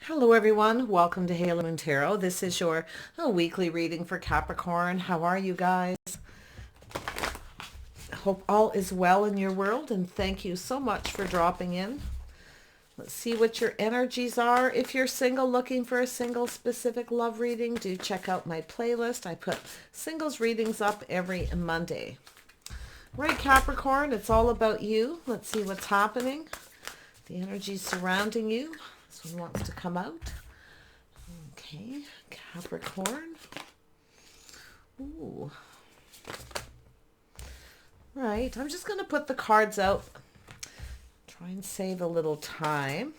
Hello everyone, welcome to Halo Moon Tarot. This is your weekly reading for Capricorn. How are you guys? Hope all is well in your world, and thank you so much for dropping in. Let's see what your energies are. If you're single looking for a single specific love reading, do check out my playlist. I put singles readings up every Monday. Right, Capricorn, it's all about you. Let's see what's happening. The energies surrounding you. This one wants to come out. Okay, Capricorn. Ooh. Right, I'm just going to put the cards out. Try and save a little time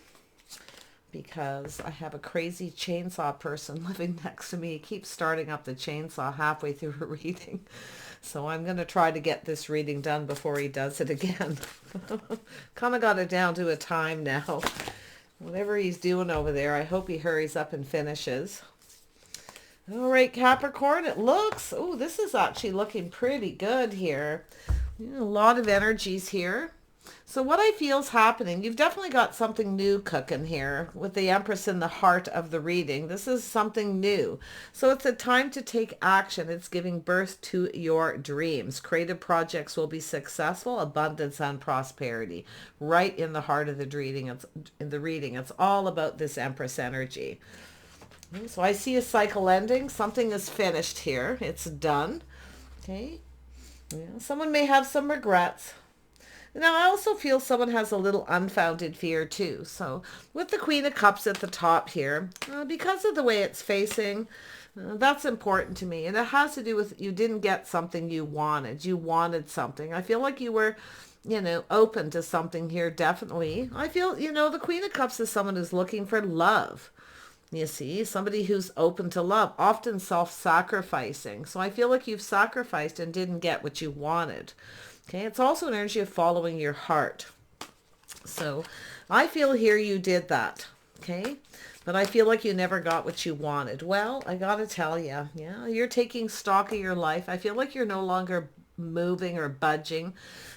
because I have a crazy chainsaw person living next to me. He keeps starting up the chainsaw halfway through a reading. So I'm going to try to get this reading done before he does it again. Kind of got it down to a time now. Whatever he's doing over there, I hope he hurries up and finishes. All right, Capricorn, it looks, oh, this is actually looking pretty good here. A lot of energies here. So what I feel is happening, you've definitely got something new cooking here with the Empress in the heart of the reading. This is something new. So it's a time to take action. It's giving birth to your dreams. Creative projects will be successful, abundance and prosperity. Right in the heart of the reading. It's all about this Empress energy. So I see a cycle ending. Something is finished here. It's done. Okay. Yeah. Someone may have some regrets. Now, I also feel someone has a little unfounded fear too. So with the Queen of Cups at the top here, because of the way it's facing, that's important to me. And it has to do with you didn't get something you wanted. You wanted something. I feel like you were, open to something here, definitely. I feel, the Queen of Cups is someone who's looking for love. You see, somebody who's open to love, often self-sacrificing. So I feel like you've sacrificed and didn't get what you wanted. Okay, it's also an energy of following your heart. So I feel here you did that. Okay, but I feel like you never got what you wanted. Well, I got to tell you, yeah, you're taking stock of your life. I feel like you're no longer moving or budging,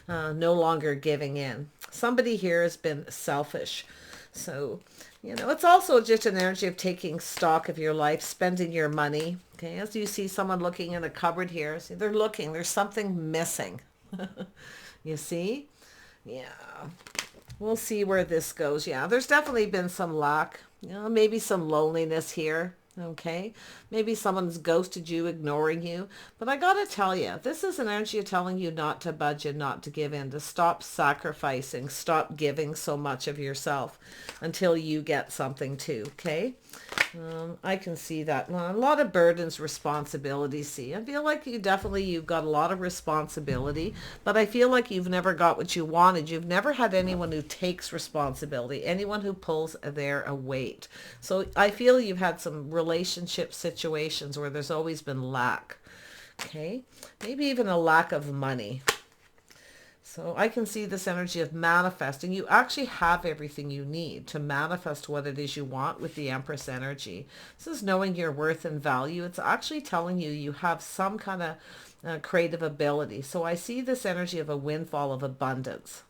no longer giving in. Somebody here has been selfish. So, it's also just an energy of taking stock of your life, spending your money. Okay, as you see someone looking in a cupboard here, see, they're looking, there's something missing. You see? Yeah. We'll see where this goes. Yeah, there's definitely been some lack. Maybe some loneliness here. Okay. Maybe someone's ghosted you, ignoring you. But I got to tell you, this is an energy of telling you not to budge and not to give in, to stop sacrificing, stop giving so much of yourself until you get something too. Okay. I can see that. A lot of burdens, responsibilities. See, I feel like you've got a lot of responsibility, but I feel like you've never got what you wanted. You've never had anyone who takes responsibility, anyone who pulls their weight. So I feel you've had some relationship situations where there's always been lack. Okay. Maybe even a lack of money. So I can see this energy of manifesting. You actually have everything you need to manifest what it is you want with the Empress energy. This is knowing your worth and value. It's actually telling you you have some kind of creative ability. So I see this energy of a windfall of abundance.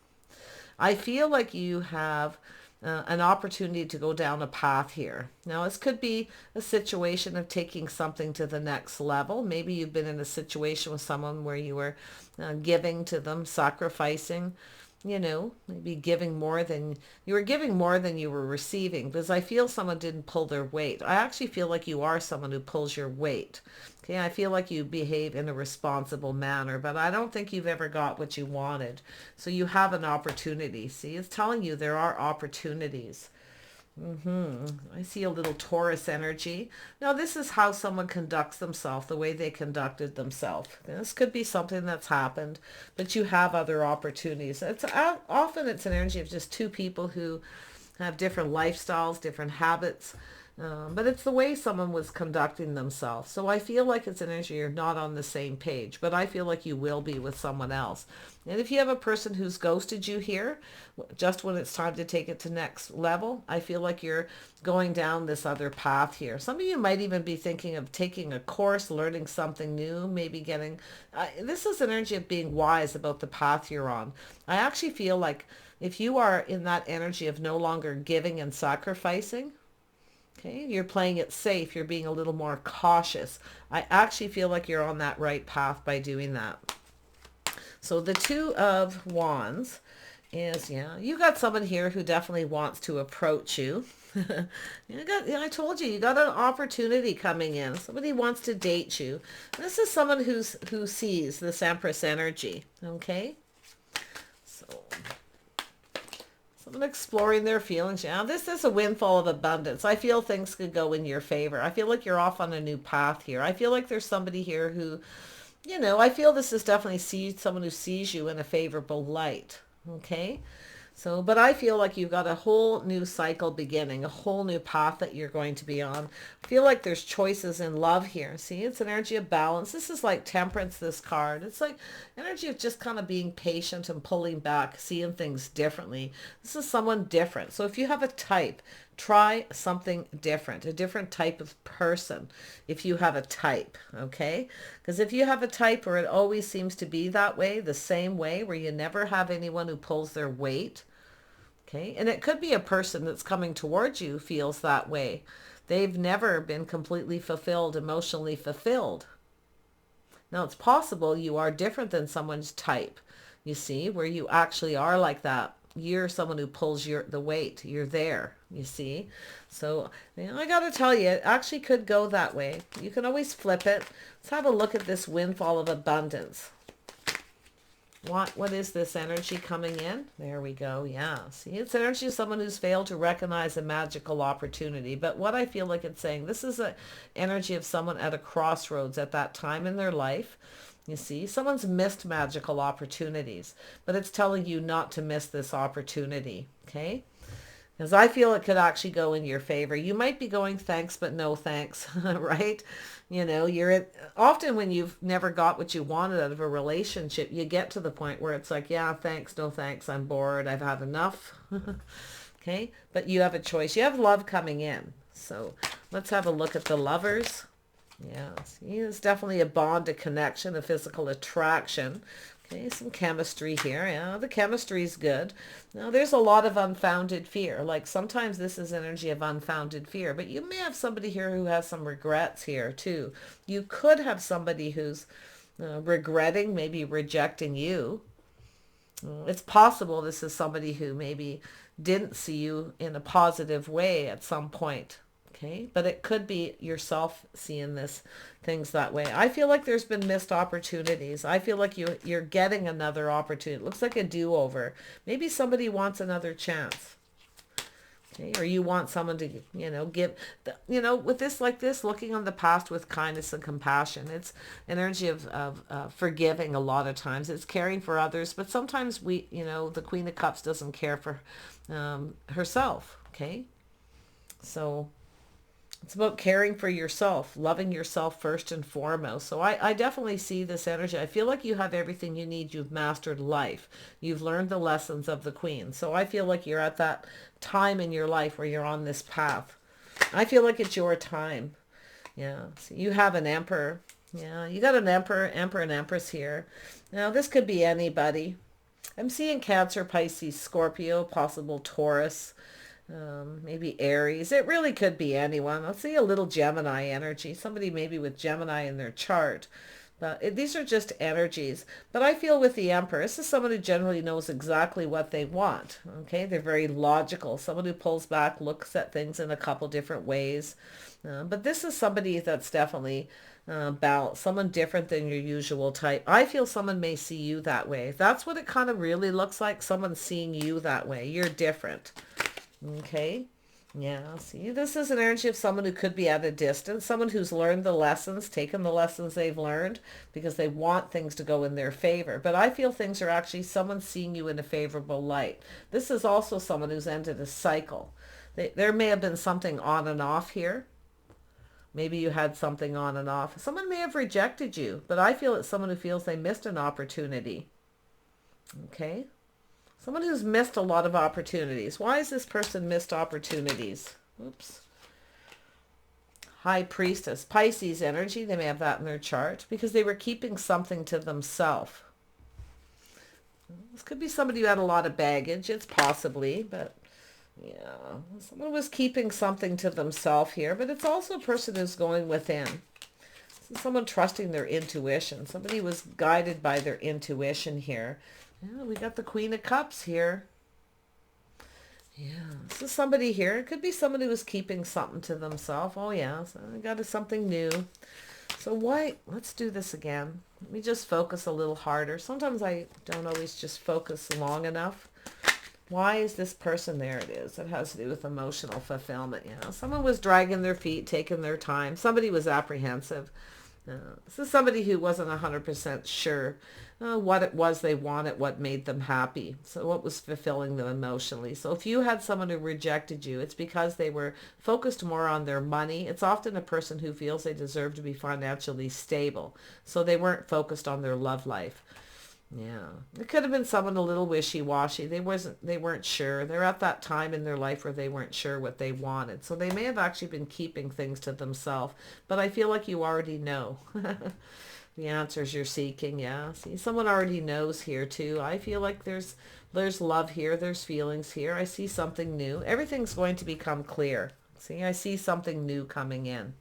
I feel like you have an opportunity to go down a path here. Now, this could be a situation of taking something to the next level. Maybe you've been in a situation with someone where you were giving to them, sacrificing, maybe giving more than you were receiving, because I feel someone didn't pull their weight. I actually feel like you are someone who pulls your weight. Okay, I feel like you behave in a responsible manner, but I don't think you've ever got what you wanted. So you have an opportunity. See, it's telling you there are opportunities. I see a little Taurus energy. Now, this is how someone conducts themselves, the way they conducted themselves. This could be something that's happened, but you have other opportunities. Often it's an energy of just two people who have different lifestyles, different habits. But it's the way someone was conducting themselves. So I feel like it's an energy you're not on the same page, but I feel like you will be with someone else. And if you have a person who's ghosted you here, just when it's time to take it to next level, I feel like you're going down this other path here. Some of you might even be thinking of taking a course, learning something new, maybe getting, this is an energy of being wise about the path you're on. I actually feel like if you are in that energy of no longer giving and sacrificing, Okay, you're playing it safe. You're being a little more cautious. I actually feel like you're on that right path by doing that. So the Two of Wands is, yeah, you got someone here who definitely wants to approach you. I told you, you got an opportunity coming in. Somebody wants to date you. This is someone who sees this Empress energy. Okay, so someone exploring their feelings. Yeah, this is a windfall of abundance. I feel things could go in your favor. I feel like you're off on a new path here. I feel like there's somebody here who, I feel this is definitely someone who sees you in a favorable light. Okay. So, but I feel like you've got a whole new cycle beginning, a whole new path that you're going to be on. I feel like there's choices in love here. See, it's an energy of balance. This is like Temperance, this card. It's like energy of just kind of being patient and pulling back, seeing things differently. This is someone different. So if you have a type, try something different, a different type of person if you have a type, okay? Because if you have a type where it always seems to be that way, the same way, where you never have anyone who pulls their weight, okay? And it could be a person that's coming towards you feels that way. They've never been completely fulfilled, emotionally fulfilled. Now, it's possible you are different than someone's type, you see, where you actually are like that. You're someone who pulls the weight. You're there, you see. So, I got to tell you, it actually could go that way. You can always flip it. Let's have a look at this windfall of abundance. What is this energy coming in? There we go. Yeah. See, it's energy of someone who's failed to recognize a magical opportunity. But what I feel like it's saying, this is an energy of someone at a crossroads at that time in their life. You see, someone's missed magical opportunities, but it's telling you not to miss this opportunity, okay? Because I feel it could actually go in your favor. You might be going thanks, but no thanks, right? Often when you've never got what you wanted out of a relationship, you get to the point where it's like, yeah, thanks, no thanks, I'm bored, I've had enough, okay? But you have a choice. You have love coming in. So let's have a look at the Lovers. Yeah, see, it's definitely a bond, a connection, a physical attraction. Okay, some chemistry here. Yeah, the chemistry is good. Now, there's a lot of unfounded fear. Like sometimes this is energy of unfounded fear, but you may have somebody here who has some regrets here too. You could have somebody who's regretting, maybe rejecting you. It's possible this is somebody who maybe didn't see you in a positive way at some point. Okay, but it could be yourself seeing things that way. I feel like there's been missed opportunities. I feel like you're getting another opportunity. It looks like a do-over. Maybe somebody wants another chance. Okay, or you want someone to, give, with this like this, looking on the past with kindness and compassion. It's an energy of forgiving a lot of times. It's caring for others, but sometimes the Queen of Cups doesn't care for herself. Okay, so it's about caring for yourself, loving yourself first and foremost. So I definitely see this energy. I feel like you have everything you need. You've mastered life. You've learned the lessons of the Queen. So I feel like you're at that time in your life where you're on this path. I feel like it's your time. Yeah. So you have an Emperor. Yeah. You got an Emperor and Empress here. Now this could be anybody. I'm seeing Cancer, Pisces, Scorpio, possible Taurus. Maybe Aries. It really could be anyone. I'll see a little Gemini energy. Somebody maybe with Gemini in their chart. But these are just energies. But I feel with the Emperor, this is someone who generally knows exactly what they want. Okay, they're very logical. Someone who pulls back, looks at things in a couple different ways. But this is somebody that's definitely balanced. Someone different than your usual type. I feel someone may see you that way. That's what it kind of really looks like. Someone seeing you that way. You're different. Okay. Yeah. See, this is an energy of someone who could be at a distance, someone who's learned the lessons, taken the lessons they've learned because they want things to go in their favor. But I feel things are actually someone seeing you in a favorable light. This is also someone who's ended a cycle. There may have been something on and off here. Maybe you had something on and off. Someone may have rejected you, but I feel it's someone who feels they missed an opportunity. Okay. Someone who's missed a lot of opportunities. Why has this person missed opportunities? Oops. High Priestess. Pisces energy. They may have that in their chart because they were keeping something to themselves. This could be somebody who had a lot of baggage. It's possibly, but Yeah, someone was keeping something to themselves here, but it's also a person who's going within. Someone trusting their intuition. Somebody was guided by their intuition here. Yeah, we got the Queen of Cups here. Yeah, this is somebody here. It could be somebody who was keeping something to themselves. Oh yeah, so I got something new. So why, let's do this again. Let me just focus a little harder. Sometimes I don't always just focus long enough. Why is this person, there it is. It has to do with emotional fulfillment. You know, someone was dragging their feet, taking their time. Somebody was apprehensive. This is somebody who wasn't 100% sure what it was they wanted, what made them happy. So what was fulfilling them emotionally. So if you had someone who rejected you, it's because they were focused more on their money. It's often a person who feels they deserve to be financially stable. So they weren't focused on their love life. Yeah, it could have been someone a little wishy-washy. They weren't sure. They're at that time in their life where they weren't sure what they wanted. So they may have actually been keeping things to themselves. But I feel like you already know the answers you're seeking. Yeah, see, someone already knows here too. I feel like there's love here. There's feelings here. I see something new. Everything's going to become clear. See, I see something new coming in.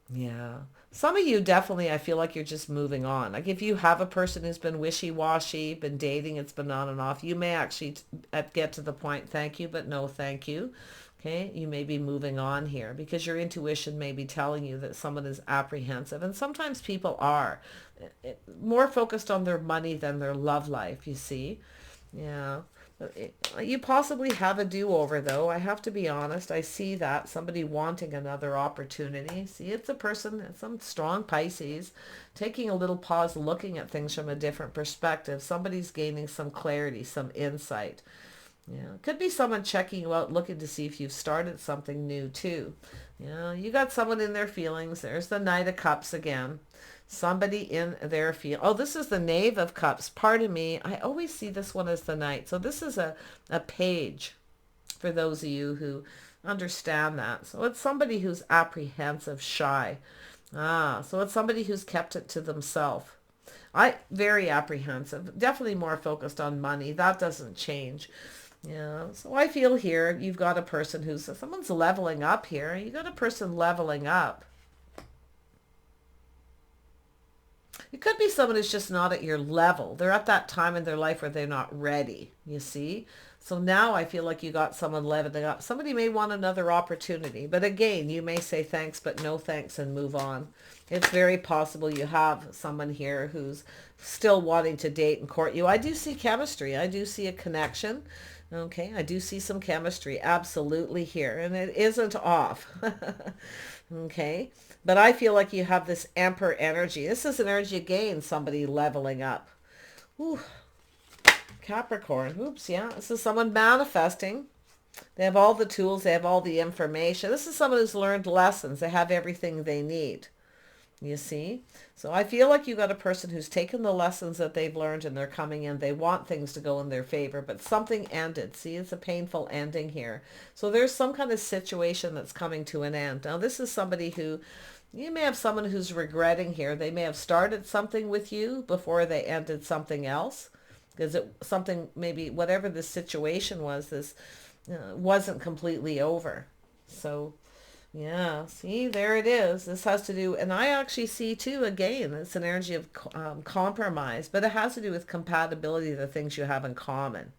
Yeah. Some of you definitely, I feel like you're just moving on. Like if you have a person who's been wishy-washy, been dating, it's been on and off, you may actually get to the point, thank you, but no thank you. Okay, you may be moving on here because your intuition may be telling you that someone is apprehensive. And sometimes people are more focused on their money than their love life, you see. Yeah. You possibly have a do-over, though. I have to be honest. I see that. Somebody wanting another opportunity. See, it's a person, some strong Pisces, taking a little pause, looking at things from a different perspective. Somebody's gaining some clarity, some insight. Yeah, could be someone checking you out, looking to see if you've started something new, too. You got someone in their feelings. There's the Knight of Cups again. Somebody in their field. Oh, this is the Knave of Cups. Pardon me. I always see this one as the Knight. So this is a page for those of you who understand that. So it's somebody who's apprehensive, shy. So it's somebody who's kept it to themselves. Very apprehensive. Definitely more focused on money. That doesn't change. Yeah. So I feel here you've got a person someone's leveling up here. You got a person leveling up. It could be someone who's just not at your level. They're at that time in their life where they're not ready, you see? So now I feel like you got someone leveling up. Somebody may want another opportunity. But again, you may say thanks, but no thanks and move on. It's very possible you have someone here who's still wanting to date and court you. I do see chemistry. I do see a connection. Okay, I do see some chemistry absolutely here. And it isn't off. Okay, but I feel like you have this Emperor energy. This is an energy again, somebody leveling up. Ooh, Capricorn. Oops, yeah. This is someone manifesting. They have all the tools. They have all the information. This is someone who's learned lessons. They have everything they need. You see? So I feel like you got a person who's taken the lessons that they've learned and they're coming in. They want things to go in their favor, but something ended. See, it's a painful ending here. So there's some kind of situation that's coming to an end. Now, this is somebody who, you may have someone who's regretting here. They may have started something with you before they ended something else. Because maybe whatever the situation was, this wasn't completely over. So yeah, see, there it is. This has to do, and I actually see too, again, it's an energy of compromise, but it has to do with compatibility, the things you have in common.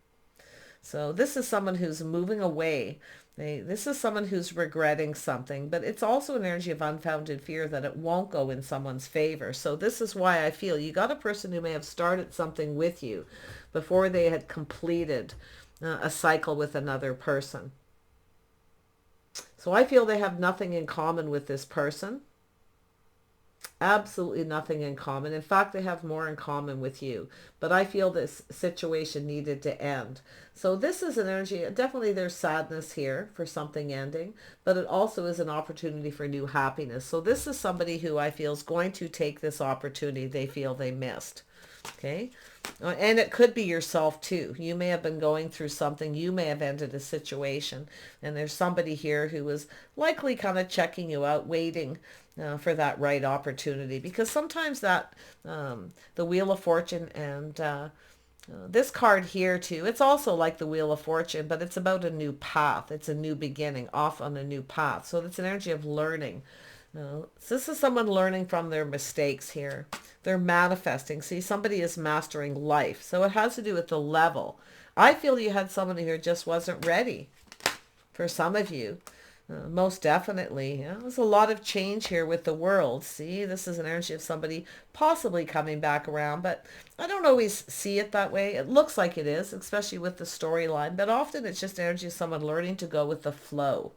So this is someone who's moving away. This is someone who's regretting something, but it's also an energy of unfounded fear that it won't go in someone's favor. So this is why I feel you got a person who may have started something with you before they had completed a cycle with another person. So I feel they have nothing in common with this person. Absolutely nothing in common. In fact, they have more in common with you. But I feel this situation needed to end. So this is an energy, definitely there's sadness here for something ending, but it also is an opportunity for new happiness. So this is somebody who I feel is going to take this opportunity they feel they missed. Okay. And it could be yourself too. You may have been going through something. You may have ended a situation. And there's somebody here who was likely kind of checking you out, waiting for that right opportunity. Because sometimes that the Wheel of Fortune and This card here too, it's also like the Wheel of Fortune, but it's about a new path. It's a new beginning, off on a new path. So it's an energy of learning. So this is someone learning from their mistakes here. They're manifesting. See, somebody is mastering life. So it has to do with the level. I feel you had someone who just wasn't ready for some of you. Most definitely. There's a lot of change here with the world. See, this is an energy of somebody possibly coming back around, but I don't always see it that way. It looks like it is, especially with the storyline, but often it's just energy of someone learning to go with the flow.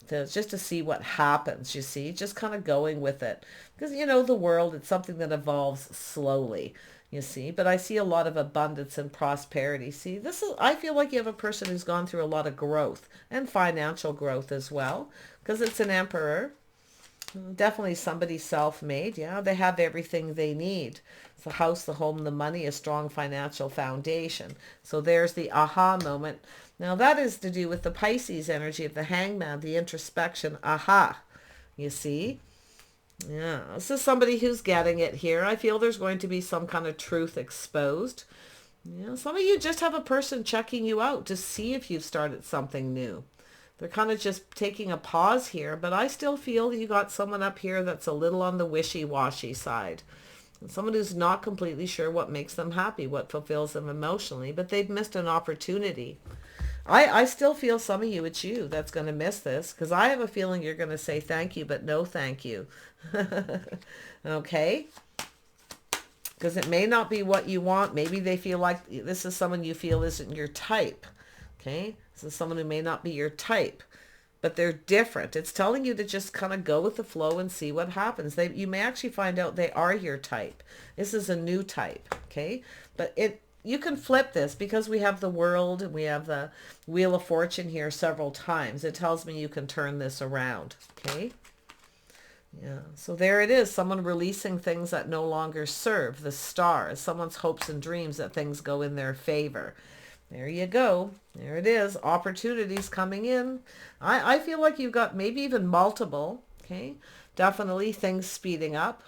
Just to see what happens, you see, just kind of going with it. Because, the world, it's something that evolves slowly, you see. But I see a lot of abundance and prosperity. See, I feel like you have a person who's gone through a lot of growth and financial growth as well. Because it's an emperor. Definitely somebody self-made. Yeah, they have everything they need. It's the house, the home, the money, a strong financial foundation. So there's the aha moment. Now that is to do with the Pisces energy of the hangman, the introspection, aha, you see? Yeah, this is somebody who's getting it here. I feel there's going to be some kind of truth exposed. Some of you just have a person checking you out to see if you've started something new. They're kind of just taking a pause here, but I still feel you got someone up here that's a little on the wishy-washy side. Someone who's not completely sure what makes them happy, what fulfills them emotionally, but they've missed an opportunity. I still feel some of you, it's you that's going to miss this, because I have a feeling you're going to say thank you, but no thank you. Okay? Because it may not be what you want. Maybe they feel like this is someone you feel isn't your type. Okay? This is someone who may not be your type, but they're different. It's telling you to just kind of go with the flow and see what happens. You may actually find out they are your type. This is a new type. Okay? But you can flip this because we have the world and we have the Wheel of Fortune here several times. It tells me you can turn this around. Okay. Yeah. So there it is. Someone releasing things that no longer serve. The Star. Someone's hopes and dreams that things go in their favor. There you go. There it is. Opportunities coming in. I feel like you've got maybe even multiple. Okay. Definitely things speeding up.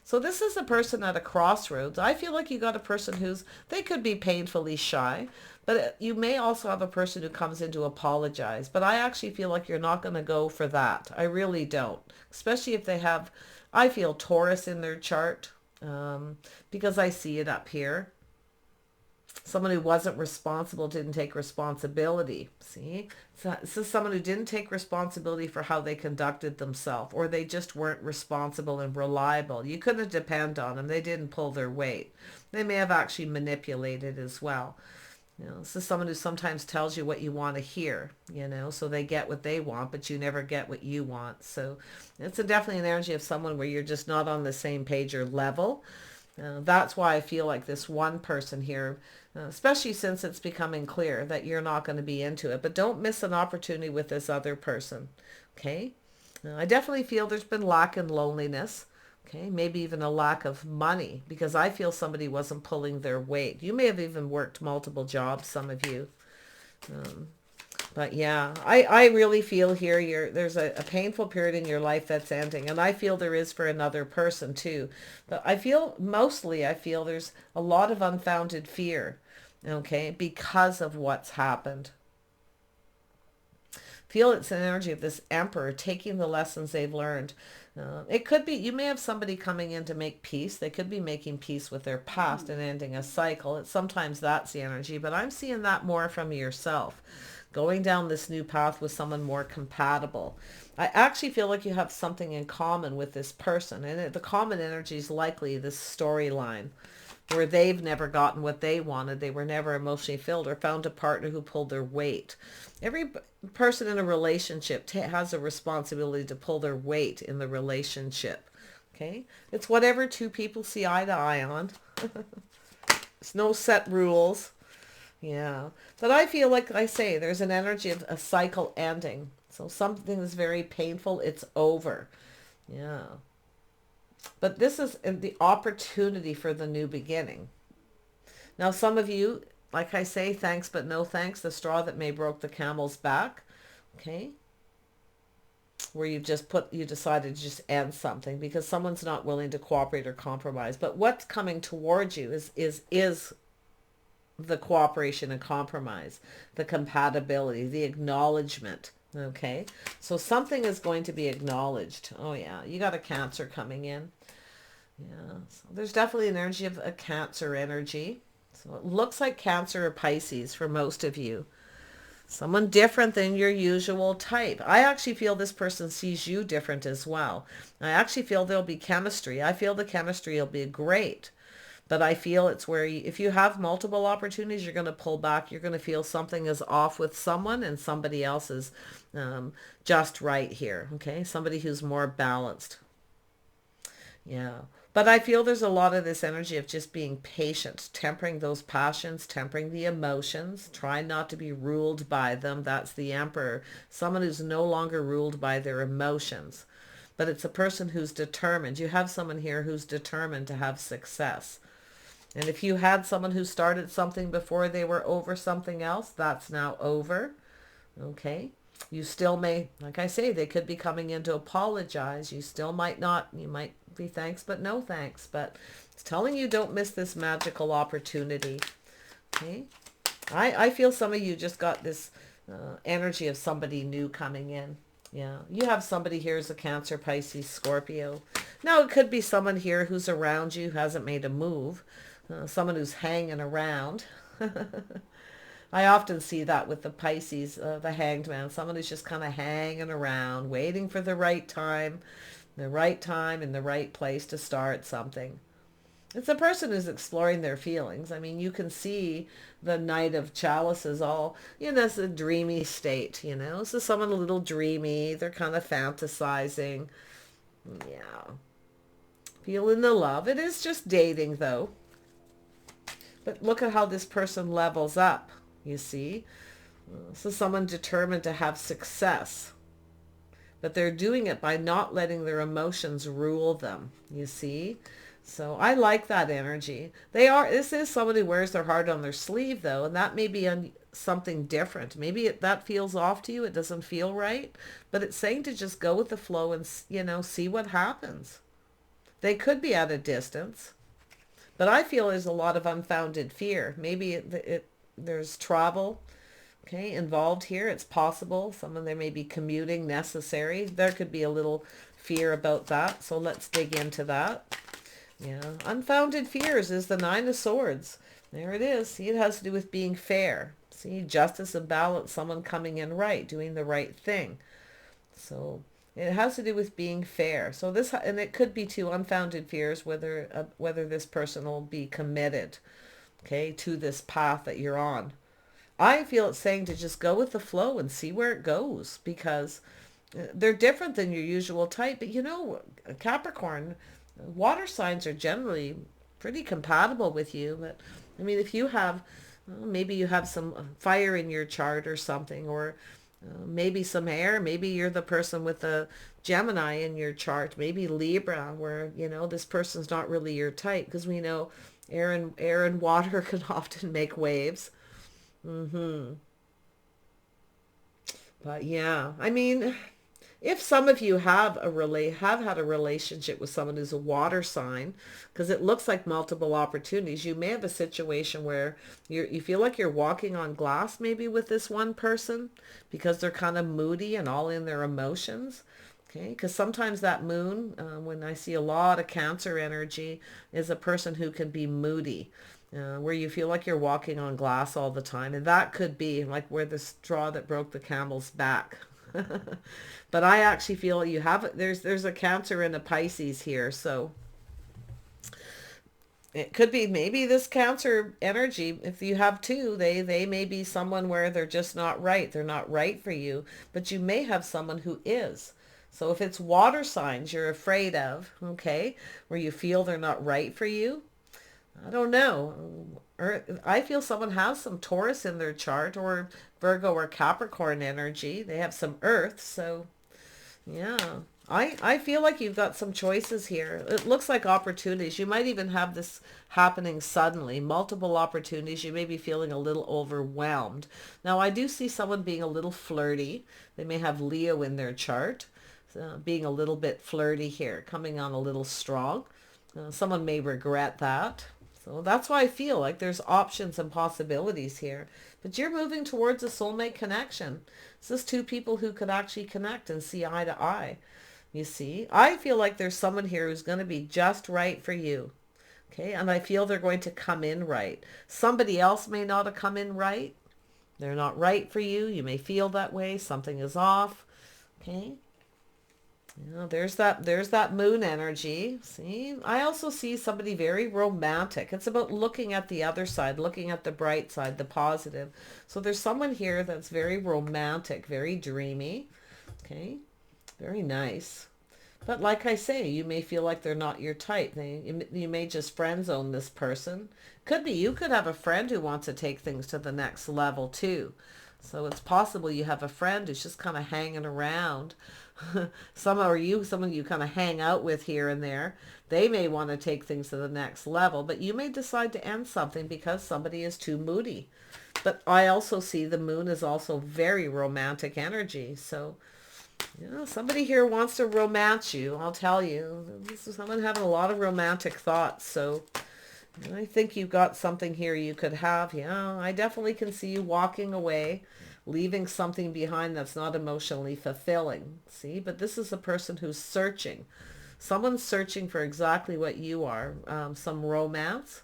So this is a person at a crossroads. I feel like you got a person they could be painfully shy, but you may also have a person who comes in to apologize. But I actually feel like you're not going to go for that. I really don't. Especially if they have, I feel Taurus in their chart, because I see it up here. Someone who wasn't responsible, didn't take responsibility. See? So this is someone who didn't take responsibility for how they conducted themselves, or they just weren't responsible and reliable. You couldn't depend on them. They didn't pull their weight. They may have actually manipulated as well. This is someone who sometimes tells you what you want to hear, so they get what they want, but you never get what you want. So it's definitely an energy of someone where you're just not on the same page or level. That's why I feel like this one person here, especially since it's becoming clear that you're not going to be into it. But don't miss an opportunity with this other person. Okay? I definitely feel there's been lack and loneliness. Okay? Maybe even a lack of money, because I feel somebody wasn't pulling their weight. You may have even worked multiple jobs, some of you. But yeah, I really feel here there's a painful period in your life that's ending. And I feel there is for another person too. But I feel there's a lot of unfounded fear, okay, because of what's happened. Feel it's an energy of this emperor taking the lessons they've learned. It could be, you may have somebody coming in to make peace. They could be making peace with their past and ending a cycle. Sometimes that's the energy, but I'm seeing that more from yourself. Going down this new path with someone more compatible. I actually feel like you have something in common with this person. And the common energy is likely this storyline where they've never gotten what they wanted. They were never emotionally filled or found a partner who pulled their weight. Every person in a relationship has a responsibility to pull their weight in the relationship. Okay? It's whatever two people see eye to eye on. There's no set rules. Yeah. But I feel like I say, there's an energy of a cycle ending. So something is very painful. It's over. Yeah. But this is the opportunity for the new beginning. Now, some of you, like I say, thanks but no thanks. The straw that may broke the camel's back. Okay. Where you decided to just end something because someone's not willing to cooperate or compromise. But what's coming towards you is the cooperation and compromise, the compatibility, the acknowledgement. Okay, so something is going to be acknowledged. Oh yeah, you got a Cancer coming in. Yeah, so there's definitely an energy of a Cancer energy. So it looks like Cancer or Pisces for most of you. Someone different than your usual type. I actually feel this person sees you different as well. I actually feel there'll be chemistry. I feel the chemistry will be great. But I feel it's where if you have multiple opportunities, you're going to pull back. You're going to feel something is off with someone and somebody else is just right here. Okay, somebody who's more balanced. Yeah. But I feel there's a lot of this energy of just being patient, tempering those passions, tempering the emotions, trying not to be ruled by them. That's the Emperor. Someone who's no longer ruled by their emotions. But it's a person who's determined. You have someone here who's determined to have success. And if you had someone who started something before they were over something else, that's now over. Okay. You still may, like I say, they could be coming in to apologize. You still might not, you might be thanks, but no thanks. But it's telling you don't miss this magical opportunity. Okay. I feel some of you just got this energy of somebody new coming in. Yeah. You have somebody here as a Cancer, Pisces, Scorpio. Now it could be someone here who's around you, who hasn't made a move. Someone who's hanging around. I often see that with the Pisces, the Hanged Man, someone who's just kind of hanging around, waiting for the right time in the right place to start something. It's a person who's exploring their feelings. I mean, you can see the Knight of Chalices all, it's a dreamy state, So someone a little dreamy, they're kind of fantasizing. Yeah. Feeling the love. It is just dating, though. But look at how this person levels up, you see. So someone determined to have success. But they're doing it by not letting their emotions rule them, you see. So I like that energy. This is someone who wears their heart on their sleeve, though, and that may be something different. Maybe that feels off to you. It doesn't feel right. But it's saying to just go with the flow and, see what happens. They could be at a distance. But I feel there's a lot of unfounded fear. Maybe there's travel, involved here. It's possible. There may be commuting necessary. There could be a little fear about that. So let's dig into that. Yeah. Unfounded fears is the Nine of Swords. There it is. See, it has to do with being fair. See, justice and balance, someone coming in right, doing the right thing. So it has to do with being fair. So and it could be two unfounded fears, whether this person will be committed, to this path that you're on. I feel it's saying to just go with the flow and see where it goes, because they're different than your usual type. But Capricorn, water signs are generally pretty compatible with you. But I mean, if you have, maybe you have some fire in your chart or something, or maybe some air. Maybe you're the person with the Gemini in your chart. Maybe Libra, where, this person's not really your type, because we know air and water can often make waves. But yeah, I mean, if some of you have had a relationship with someone who's a water sign, because it looks like multiple opportunities, you may have a situation where you feel like you're walking on glass maybe with this one person, because they're kind of moody and all in their emotions. Because sometimes that moon, when I see a lot of Cancer energy, is a person who can be moody. Where you feel like you're walking on glass all the time. And that could be like where the straw that broke the camel's back. But I actually feel there's a Cancer and a Pisces here. So it could be maybe this Cancer energy, if you have two, they may be someone where they're just not right. They're not right for you. But you may have someone who is. So if it's water signs you're afraid of, where you feel they're not right for you, I don't know. I feel someone has some Taurus in their chart, or Virgo or Capricorn energy. They have some Earth. So yeah, I feel like you've got some choices here. It looks like opportunities. You might even have this happening suddenly. Multiple opportunities. You may be feeling a little overwhelmed. Now, I do see someone being a little flirty. They may have Leo in their chart. Being a little bit flirty here. Coming on a little strong. Someone may regret that. So that's why I feel like there's options and possibilities here. But you're moving towards a soulmate connection. This is two people who could actually connect and see eye to eye. You see, I feel like there's someone here who's going to be just right for you. Okay, and I feel they're going to come in right. Somebody else may not have come in right. They're not right for you. You may feel that way. Something is off. Okay. You know, there's that moon energy. See, I also see somebody very romantic. It's about looking at the other side, looking at the bright side, the positive. So there's someone here that's very romantic, very dreamy. Okay. Very nice. But like I say, you may feel like they're not your type. You may just friend zone this person. Could be you could have a friend who wants to take things to the next level too. So it's possible you have a friend who's just kind of hanging around. Someone you kind of hang out with here and there. They may want to take things to the next level, but you may decide to end something because somebody is too moody. But I also see the moon is also very romantic energy. So somebody here wants to romance you, I'll tell you. This is someone having a lot of romantic thoughts. So I think you've got something here you could have. Yeah, I definitely can see you walking away, leaving something behind that's not emotionally fulfilling. See, but this is a person who's searching. Someone's searching for exactly what you are. Some romance.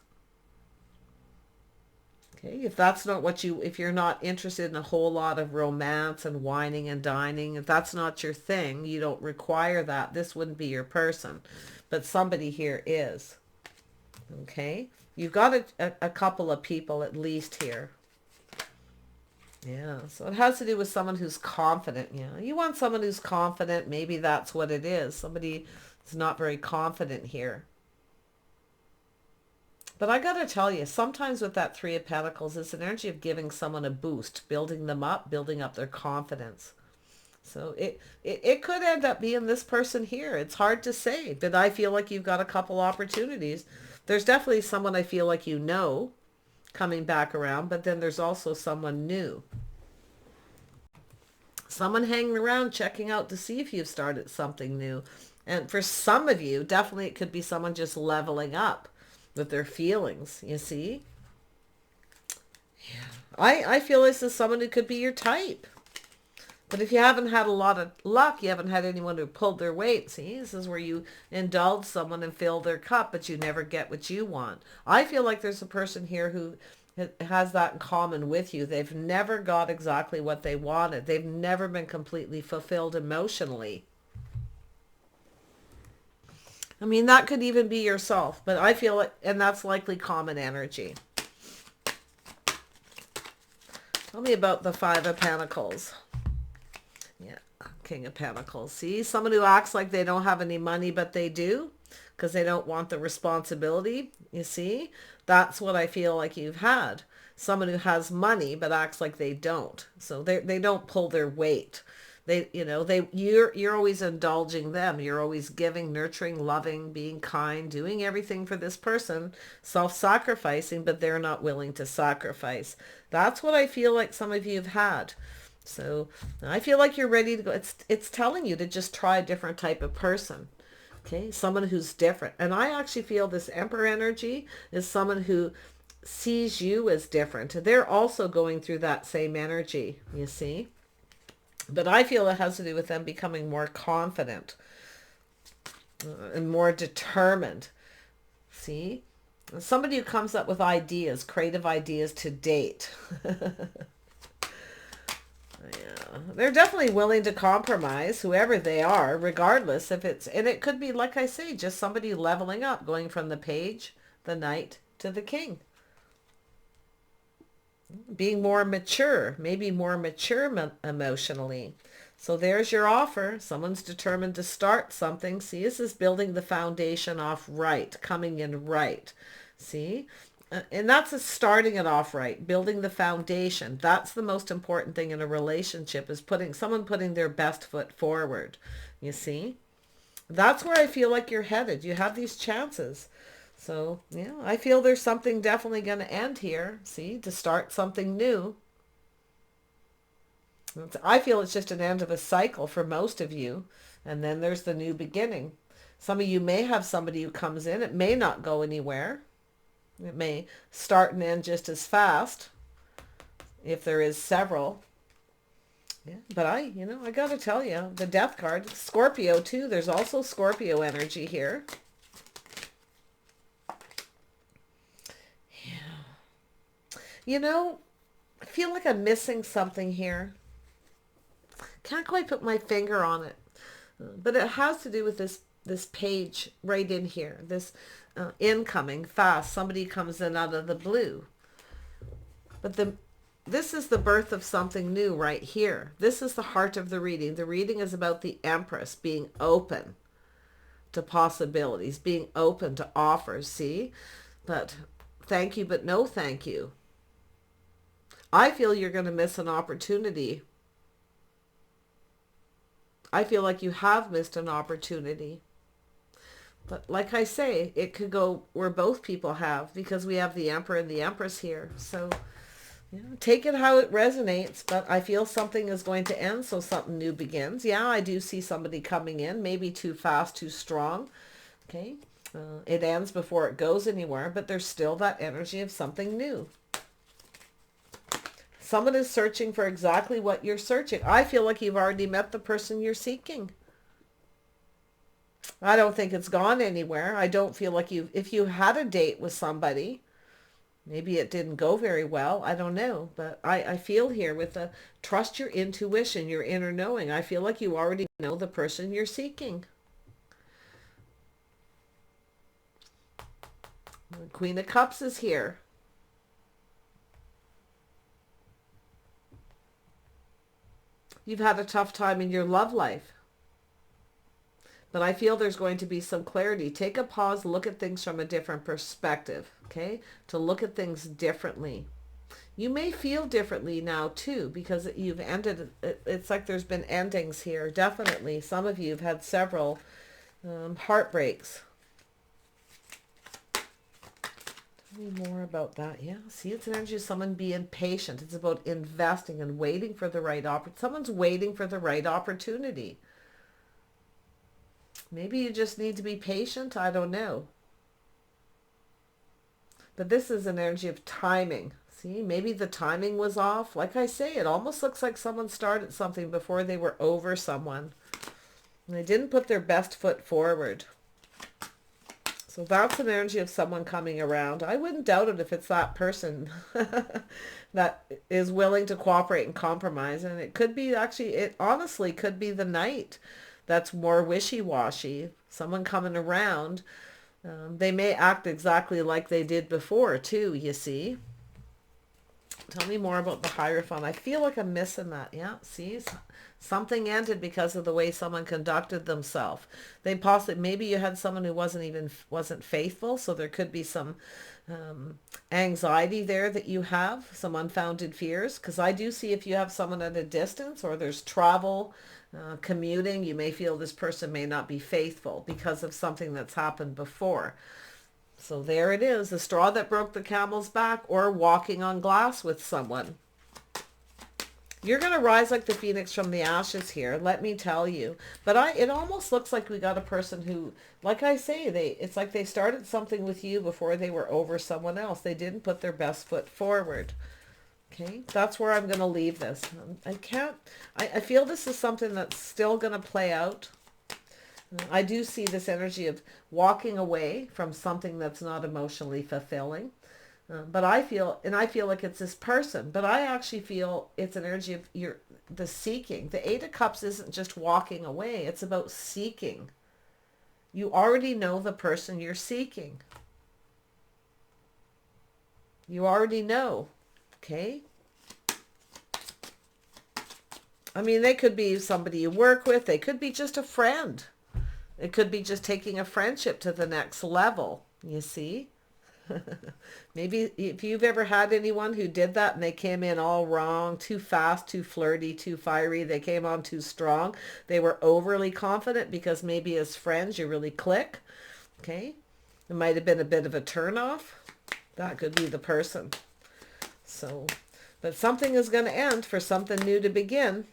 Okay, if that's not what if you're not interested in a whole lot of romance and wining and dining, if that's not your thing, you don't require that, this wouldn't be your person. But somebody here is. Okay, you've got a couple of people at least here. Yeah, so it has to do with someone who's confident. Yeah, you want someone who's confident. Maybe that's what it is. Somebody is not very confident here. But I got to tell you, sometimes with that Three of Pentacles, it's an energy of giving someone a boost, building up their confidence. So it could end up being this person here. It's hard to say, but I feel like you've got a couple opportunities. There's definitely someone I feel like you know coming back around, but then there's also someone new. Someone hanging around checking out to see if you've started something new. And for some of you, definitely it could be someone just leveling up with their feelings, you see? Yeah. I feel this is someone who could be your type. But if you haven't had a lot of luck, you haven't had anyone who pulled their weight, see? This is where you indulge someone and fill their cup, but you never get what you want. I feel like there's a person here who has that in common with you. They've never got exactly what they wanted. They've never been completely fulfilled emotionally. I mean, that could even be yourself, but I feel it, and that's likely common energy. Tell me about the Five of Pentacles. Yeah, King of Pentacles. See, someone who acts like they don't have any money, but they do, because they don't want the responsibility. You see, that's what I feel like you've had. Someone who has money, but acts like they don't. So they don't pull their weight. You're always indulging them. You're always giving, nurturing, loving, being kind, doing everything for this person, self-sacrificing, but they're not willing to sacrifice. That's what I feel like some of you have had. So I feel like you're ready to go. It's telling you to just try a different type of person. Okay, someone who's different. And I actually feel this Emperor energy is someone who sees you as different. They're also going through that same energy, you see? But I feel it has to do with them becoming more confident and more determined. See? Somebody who comes up with ideas, creative ideas to date. Yeah. They're definitely willing to compromise, whoever they are, regardless if it's... And it could be, like I say, just somebody leveling up, going from the Page, the Knight, to the King. Being more mature, maybe more mature emotionally. So there's your offer. Someone's determined to start something. See, this is building the foundation off right, coming in right. See? And that's a starting it off right, building the foundation. That's the most important thing in a relationship, is someone putting their best foot forward. You see? That's where I feel like you're headed. You have these chances. So, yeah, I feel there's something definitely going to end here, see, to start something new. I feel it's just an end of a cycle for most of you, and then there's the new beginning. Some of you may have somebody who comes in. It may not go anywhere. It may start and end just as fast if there is several. Yeah, but I got to tell you, the Death card, Scorpio too. There's also Scorpio energy here. Yeah. I feel like I'm missing something here. Can't quite put my finger on it. But it has to do with this page right in here. This incoming fast. Somebody comes in out of the blue. But this is the birth of something new right here. This is the heart of the reading. The reading is about the Empress being open to possibilities, being open to offers, see? But thank you, but no thank you. I feel you're going to miss an opportunity. I feel like you have missed an opportunity. But like I say, it could go where both people have, because we have the Emperor and the Empress here. So take it how it resonates, but I feel something is going to end, so something new begins. Yeah, I do see somebody coming in, maybe too fast, too strong. Okay, it ends before it goes anywhere, but there's still that energy of something new. Someone is searching for exactly what you're searching. I feel like you've already met the person you're seeking. I don't think it's gone anywhere. I don't feel like if you had a date with somebody, maybe it didn't go very well. I don't know. But I feel here with the trust your intuition, your inner knowing. I feel like you already know the person you're seeking. The Queen of Cups is here. You've had a tough time in your love life. But I feel there's going to be some clarity. Take a pause, look at things from a different perspective, okay? To look at things differently. You may feel differently now too, because you've ended, it's like there's been endings here, definitely. Some of you have had several heartbreaks. Tell me more about that. Yeah, see, it's an energy of someone being patient. It's about investing and waiting for the right opportunity. Someone's waiting for the right opportunity. Maybe you just need to be patient. I don't know. But this is an energy of timing. See, maybe the timing was off. Like I say, it almost looks like someone started something before they were over someone. And they didn't put their best foot forward. So that's an energy of someone coming around. I wouldn't doubt it if it's that person that is willing to cooperate and compromise. And it could be actually, it honestly could be the Knight. That's more wishy-washy. Someone coming around. They may act exactly like they did before too, you see. Tell me more about the Hierophant. I feel like I'm missing that. Yeah, see? Something ended because of the way someone conducted themselves. They possibly, maybe you had someone who wasn't faithful, so there could be some anxiety there that you have, some unfounded fears. Because I do see if you have someone at a distance or there's travel, commuting, you may feel this person may not be faithful because of something that's happened before. So there it is, the straw that broke the camel's back, or walking on glass with someone. You're going to rise like the phoenix from the ashes here, let me tell you. But it almost looks like we got a person who, like I say, it's like they started something with you before they were over someone else. They didn't put their best foot forward. Okay, that's where I'm going to leave this. I feel this is something that's still going to play out. I do see this energy of walking away from something that's not emotionally fulfilling. But I feel like it's this person, but I actually feel it's an energy of the seeking. The Eight of Cups isn't just walking away. It's about seeking. You already know the person you're seeking. You already know. Okay? I mean, they could be somebody you work with. They could be just a friend. It could be just taking a friendship to the next level, you see? Maybe if you've ever had anyone who did that and they came in all wrong, too fast, too flirty, too fiery, they came on too strong, they were overly confident because maybe as friends you really click, okay? It might have been a bit of a turnoff. That could be the person. So, but something is going to end for something new to begin.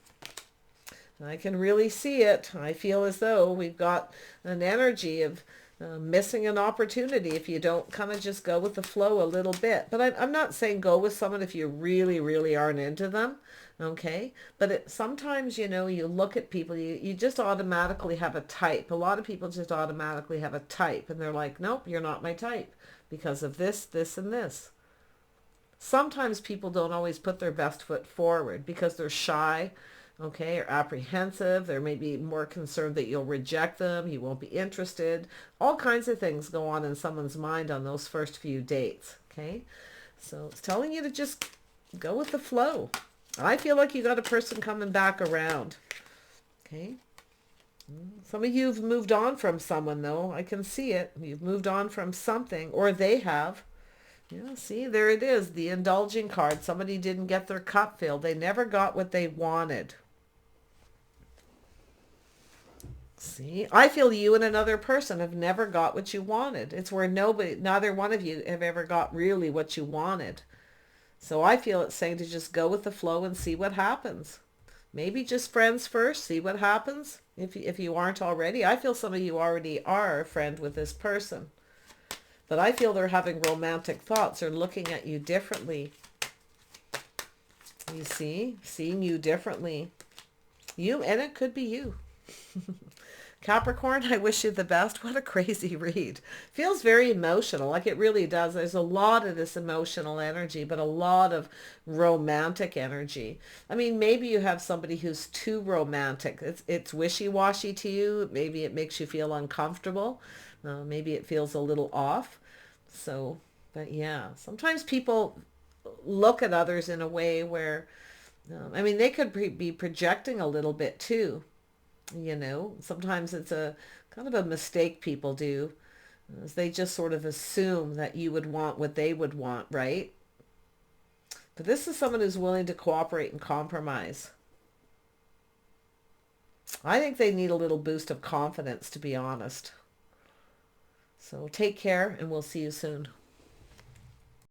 I can really see it. I feel as though we've got an energy of missing an opportunity if you don't kind of just go with the flow a little bit. But I'm not saying go with someone if you really, really aren't into them. Okay. But sometimes, you know, you look at people, you just automatically have a type. A lot of people just automatically have a type and they're like, nope, you're not my type because of this, this, and this. Sometimes people don't always put their best foot forward because they're shy, okay, or apprehensive. They're maybe more concerned that you'll reject them, you won't be interested. All kinds of things go on in someone's mind on those first few dates, okay? So it's telling you to just go with the flow. I feel like you got a person coming back around, okay? Some of you have moved on from someone, though. I can see it. You've moved on from something, or they have. Yeah, see, there it is, the indulging card. Somebody didn't get their cup filled. They never got what they wanted. See, I feel you and another person have never got what you wanted. It's where neither one of you have ever got really what you wanted. So I feel it's saying to just go with the flow and see what happens. Maybe just friends first, see what happens. If you aren't already, I feel some of you already are a friend with this person. But I feel they're having romantic thoughts or looking at you differently. You see? Seeing you differently. And it could be you. Capricorn, I wish you the best. What a crazy read. Feels very emotional, like it really does. There's a lot of this emotional energy, but a lot of romantic energy. I mean, maybe you have somebody who's too romantic. It's wishy-washy to you. Maybe it makes you feel uncomfortable. Maybe it feels a little off. So, but yeah, sometimes people look at others in a way where, I mean, they could be projecting a little bit too. You know, sometimes it's a kind of a mistake people do, is they just sort of assume that you would want what they would want, right? But this is someone who's willing to cooperate and compromise. I think they need a little boost of confidence, to be honest. So take care, and we'll see you soon.